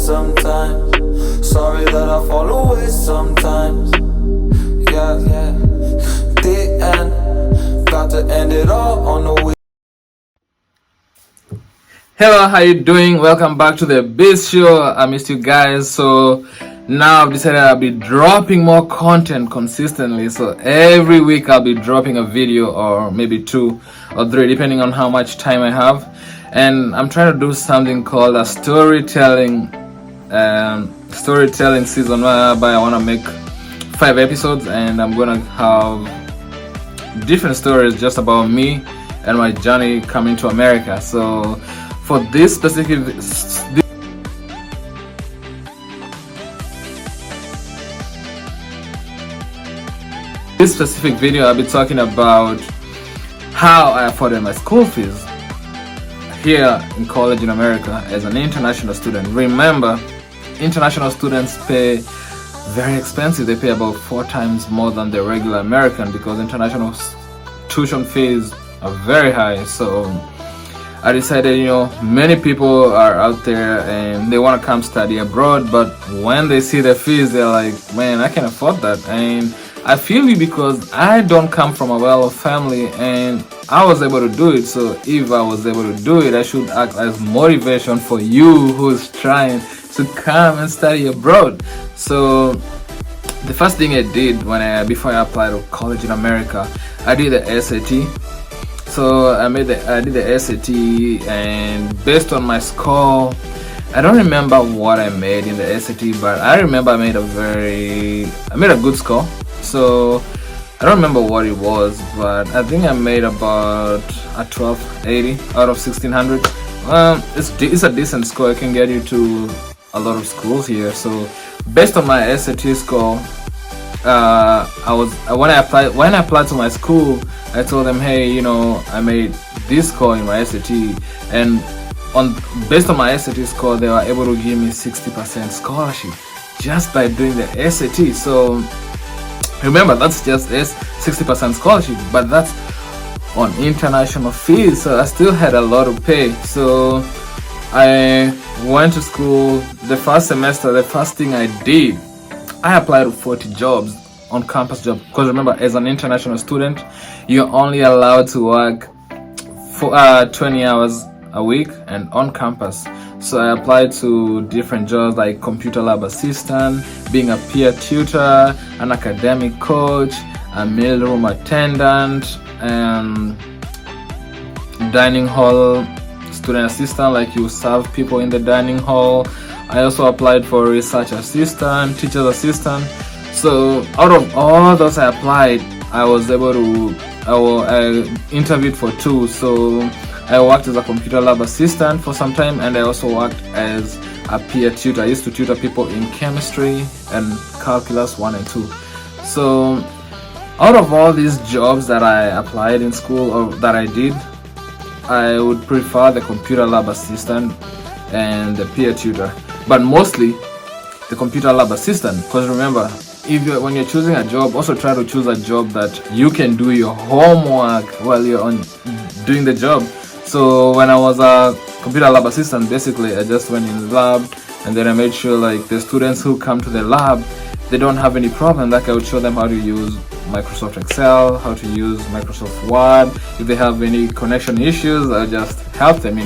sometimes. Sorry that I fall away sometimes. Yeah, the end. Got to end it all on the way. Hello, how you doing? Welcome back to the Biz Show. I missed you guys, so now I've decided I'll be dropping more content consistently. So every week I'll be dropping a video, or maybe 2 or 3 depending on how much time I have. And I'm trying to do something called a storytelling season, whereby I want to make 5 episodes, and I'm gonna have different stories just about me and my journey coming to America. So for this specific video, I'll be talking about how I afforded my school fees here in college in America as an international student. Remember, international students pay very expensive. They pay about 4 times more than the regular American, because international tuition fees are very high. So I decided, many people are out there and they want to come study abroad, but when they see the fees, they're like, man, I can't afford that. And I feel you, because I don't come from a well-off family and I was able to do it. So if I was able to do it, I should act as motivation for you who's trying to come and study abroad. So the first thing I did before I applied to college in America, I did the SAT. So I did the SAT, and based on my score, I don't remember what I made in the SAT, but I remember I made a good score. So I don't remember what it was, but I think I made about a 1280 out of 1600. It's a decent score. It can get you to a lot of schools here. So based on my SAT score, when I applied to my school, I told them, hey, I made this score in my SAT, and based on my SAT score, they were able to give me 60% scholarship just by doing the SAT. So remember, that's just 60% scholarship, but that's on international fees. So I still had a lot to pay. So I went to school. The first semester, the first thing I did, I applied to 40 jobs, on campus job, because remember, as an international student, you're only allowed to work for 20 hours a week and on campus. So I applied to different jobs like computer lab assistant, being a peer tutor, an academic coach, a mailroom attendant, and dining hall student assistant, like you serve people in the dining hall. I also applied for research assistant, teacher's assistant. So out of all those I applied, I interviewed for 2. So I worked as a computer lab assistant for some time, and I also worked as a peer tutor. I used to tutor people in chemistry and calculus 1 and 2. So out of all these jobs that I applied in school, or that I did, I would prefer the computer lab assistant and the peer tutor, but mostly the computer lab assistant. Because remember, when you're choosing a job, also try to choose a job that you can do your homework while you're doing the job. So when I was a computer lab assistant, basically I just went in the lab, and then I made sure like the students who come to the lab, they don't have any problem. Like I would show them how to use Microsoft Excel, how to use Microsoft Word. If they have any connection issues, I just help them,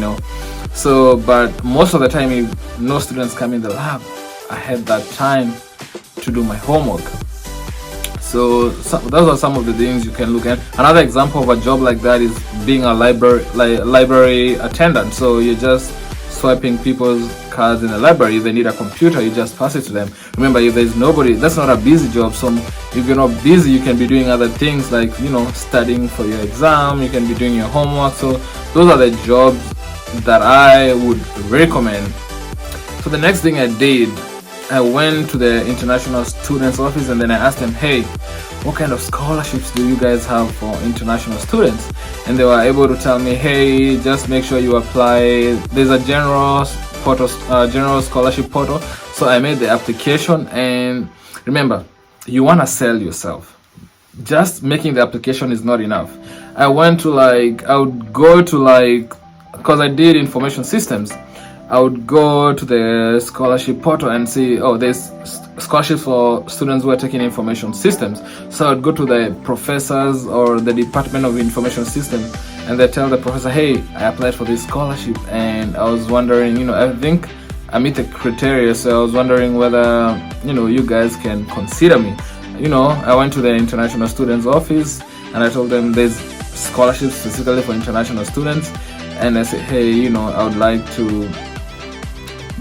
So, but most of the time, if no students come in the lab, I had that time to do my homework. So those are some of the things you can look at. Another example of a job like that is being a library attendant. So you're just swiping people's cards in the library. If they need a computer, you just pass it to them. Remember, if there's nobody, that's not a busy job. So if you're not busy, you can be doing other things like studying for your exam. You can be doing your homework. So those are the jobs that I would recommend. So the next thing I did, I went to the international students office, and then I asked them, hey, what kind of scholarships do you guys have for international students? And they were able to tell me, hey, just make sure you apply. There's a general scholarship portal. So I made the application, and remember, you want to sell yourself. Just making the application is not enough. I would go to because I did information systems. I would go to the scholarship portal and see, oh, there's scholarships for students who are taking information systems. So I'd go to the professors or the Department of Information System, and they tell the professor, hey, I applied for this scholarship, and I was wondering, I think I meet the criteria, so I was wondering whether, you guys can consider me. I went to the international students office and I told them there's scholarships specifically for international students, and I said, hey, I would like to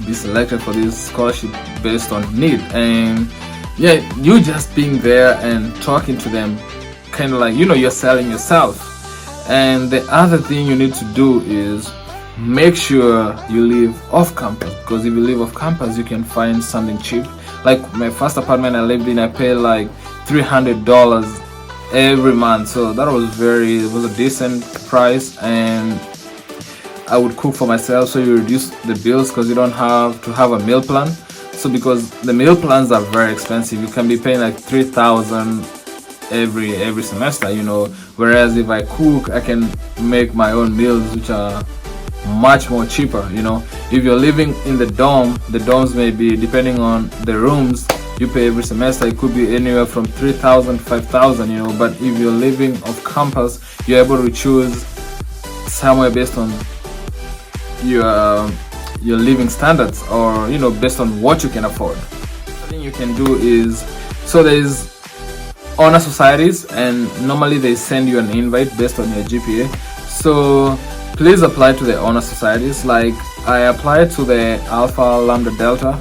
be selected for this scholarship based on need. And yeah, you just being there and talking to them, kind of like, you're selling yourself. And the other thing you need to do is make sure you live off campus, because if you live off campus, you can find something cheap. Like my first apartment I lived in, I paid like $300 every month, so that was a decent price, and I would cook for myself, so you reduce the bills because you don't have to have a meal plan. So because the meal plans are very expensive, you can be paying like $3,000 every semester, whereas if I cook, I can make my own meals, which are much more cheaper. If you're living in the dorms may be, depending on the rooms you pay every semester, it could be anywhere from $3,000 to $5,000, but if you're living off campus, you're able to choose somewhere based on your living standards, or based on what you can afford. The thing you can do is, so there's honor societies, and normally they send you an invite based on your GPA. So please apply to the honor societies. Like I applied to the Alpha Lambda Delta,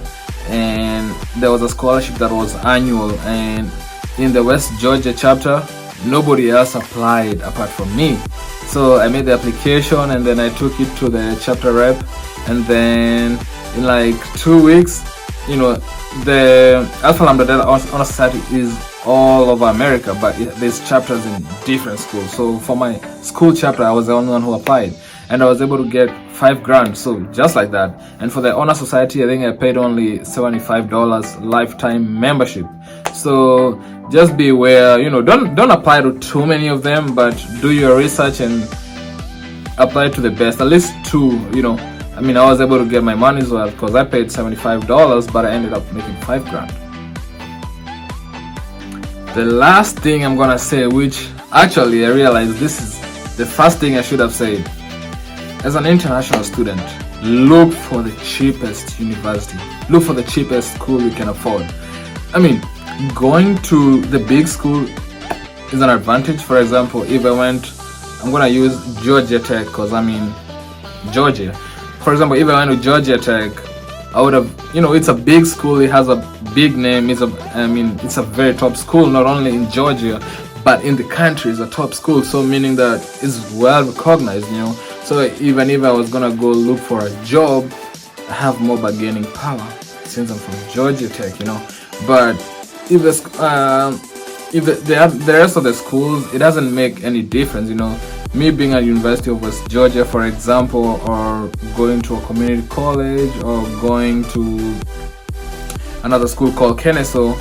and there was a scholarship that was annual, and in the West Georgia chapter nobody else applied apart from me. So I made the application, and then I took it to the chapter rep, and then in like 2 weeks, the Alpha Lambda Delta Honor Society is all over America, but there's chapters in different schools. So for my school chapter, I was the only one who applied, and I was able to get $5,000, so just like that. And for the honor society, I think I paid only $75 lifetime membership. So just be aware, don't apply to too many of them, but do your research and apply to the best, at least two. I was able to get my money's worth because I paid $75, but I ended up making $5,000. The last thing I'm gonna say, which actually I realized this is the first thing I should have said. As an international student, look for the cheapest university. Look for the cheapest school you can afford. Going to the big school is an advantage. For example, if I'm gonna use Georgia Tech because I'm in Georgia. For example, if I went to Georgia Tech, I would have, it's a big school, it has a big name, it's a very top school, not only in Georgia, but in the country. It's a top school, so meaning that it's well recognized, So even if I was gonna go look for a job, I have more bargaining power since I'm from Georgia Tech, But if the rest of the schools, it doesn't make any difference, Me being at University of West Georgia, for example, or going to a community college, or going to another school called Kennesaw,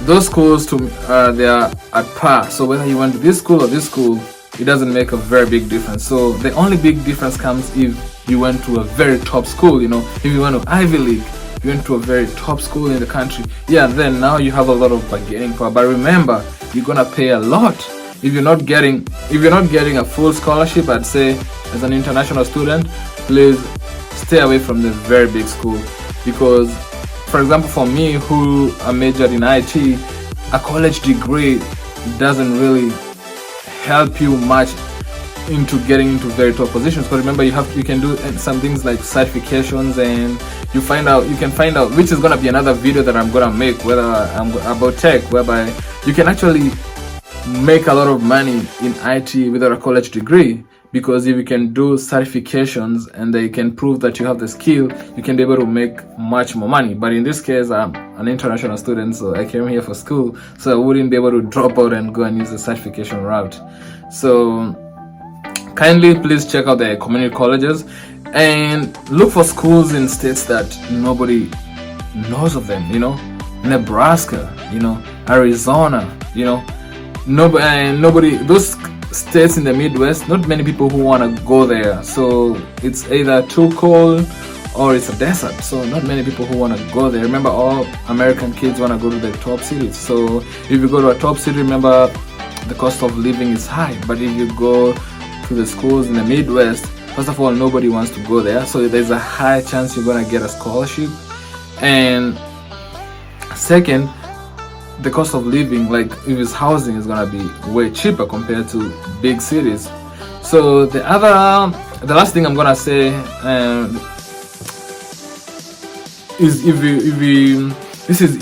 those schools they are at par. So whether you went to this school or this school, it doesn't make a very big difference. So the only big difference comes if you went to a very top school. If you went to Ivy League, you went to a very top school in the country, then now you have a lot of bargaining power. But remember, you're gonna pay a lot. If you're not getting a full scholarship, I'd say as an international student, please stay away from the very big school. Because, for example, for me, who I majored in IT, a college degree doesn't really help you much into getting into very top positions. Because remember, you can do some things like certifications, and you can find out, which is gonna be another video that I'm gonna make, about tech, whereby you can actually make a lot of money in IT without a college degree. Because if you can do certifications and they can prove that you have the skill, you can be able to make much more money. But in this case, I'm an international student, so I came here for school, so I wouldn't be able to drop out and go and use the certification route. So kindly please check out the community colleges and look for schools in states that nobody knows of them. Nebraska, Arizona, nobody, those states in the Midwest, not many people who want to go there. So it's either too cold or it's a desert, so not many people who want to go there. Remember, all American kids want to go to the top cities. So if you go to a top city, remember the cost of living is high. But if you go to the schools in the Midwest, first of all, nobody wants to go there, so there's a high chance you're gonna get a scholarship. And second, the cost of living, like if it's housing, is gonna be way cheaper compared to big cities. So the last thing I'm gonna say is if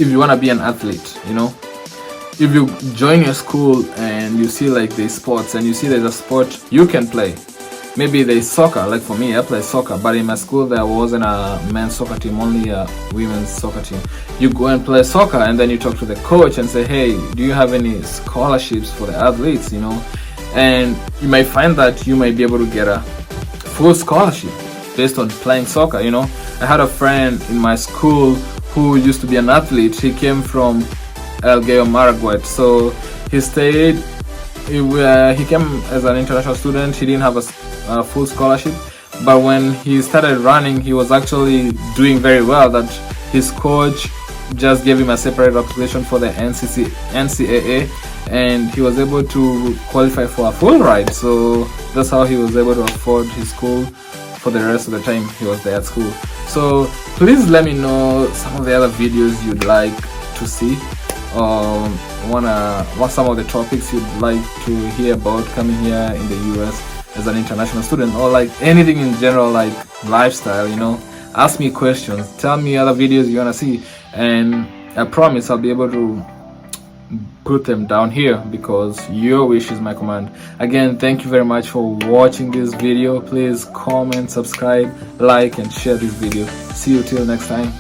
you wanna be an athlete, you know, if you join your school and you see like there's sports and you see there's a sport you can play, maybe there's soccer. Like for me, I play soccer, but in my school there wasn't a men's soccer team, only a women's soccer team. You go and play soccer, and then you talk to the coach and say, hey, do you have any scholarships for the athletes, you know? And you might find that you might be able to get a full scholarship based on playing soccer, you know. I had a friend in my school who used to be an athlete. He came from Elgeyo Marakwet, so he stayed. He came as an international student. He didn't have a full scholarship, but when he started running, he was actually doing very well. That his coach just gave him a separate application for the NCAA, and he was able to qualify for a full ride. So that's how he was able to afford his school for the rest of the time he was there at school. So please let me know some of the other videos you'd like to see, what some of the topics you'd like to hear about coming here in the US as an international student, or like anything in general, like lifestyle, you know. Ask me questions, tell me other videos you want to see, and I promise I'll be able to put them down here, because your wish is my command. Again, thank you very much for watching this video. Please comment, subscribe, like, and share this video. See you till next time.